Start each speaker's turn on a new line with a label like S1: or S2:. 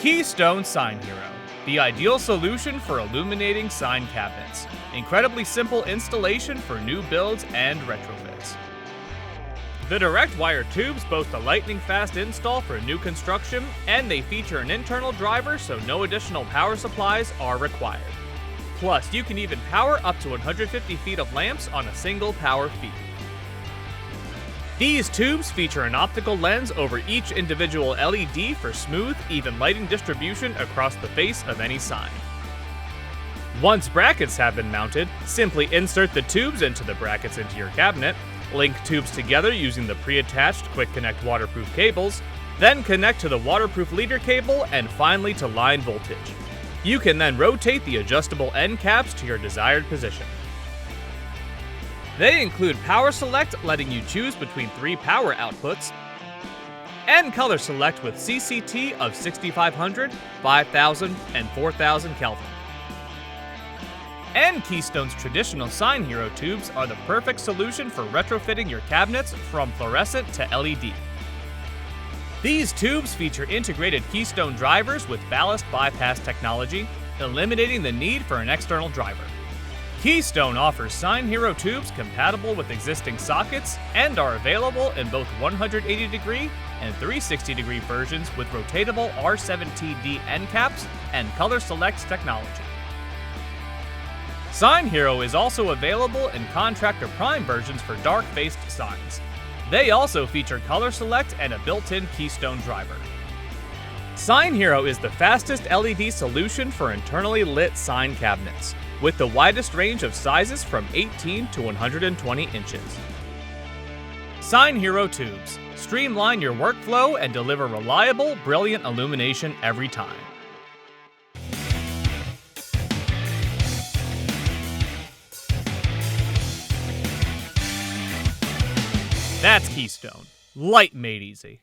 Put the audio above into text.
S1: Keystone Sign Hero, the ideal solution for illuminating sign cabinets. Incredibly simple installation for new builds and retrofits. The direct wire tubes boast a lightning-fast install for new construction, and they feature an internal driver so no additional power supplies are required. Plus, you can even power up to 150 feet of lamps on a single power feed. These tubes feature an optical lens over each individual LED for smooth, even lighting distribution across the face of any sign. Once brackets have been mounted, simply insert the tubes into the brackets into your cabinet, link tubes together using the pre-attached Quick Connect waterproof cables, then connect to the waterproof leader cable and finally to line voltage. You can then rotate the adjustable end caps to your desired position. They include Power Select, letting you choose between 3 power outputs, and Color Select with CCT of 6500, 5000, and 4000 Kelvin. And Keystone's traditional Sign Hero tubes are the perfect solution for retrofitting your cabinets from fluorescent to LED. These tubes feature integrated Keystone drivers with ballast bypass technology, eliminating the need for an external driver. Keystone offers Sign Hero tubes compatible with existing sockets and are available in both 180-degree and 360-degree versions with rotatable R7TD end caps and Color Select technology. Sign Hero is also available in Contractor Prime versions for dark-faced signs. They also feature Color Select and a built-in Keystone driver. Sign Hero is the fastest LED solution for internally lit sign cabinets, with the widest range of sizes from 18 to 120 inches. Sign Hero tubes. Streamline your workflow and deliver reliable, brilliant illumination every time. That's Keystone. Light made easy.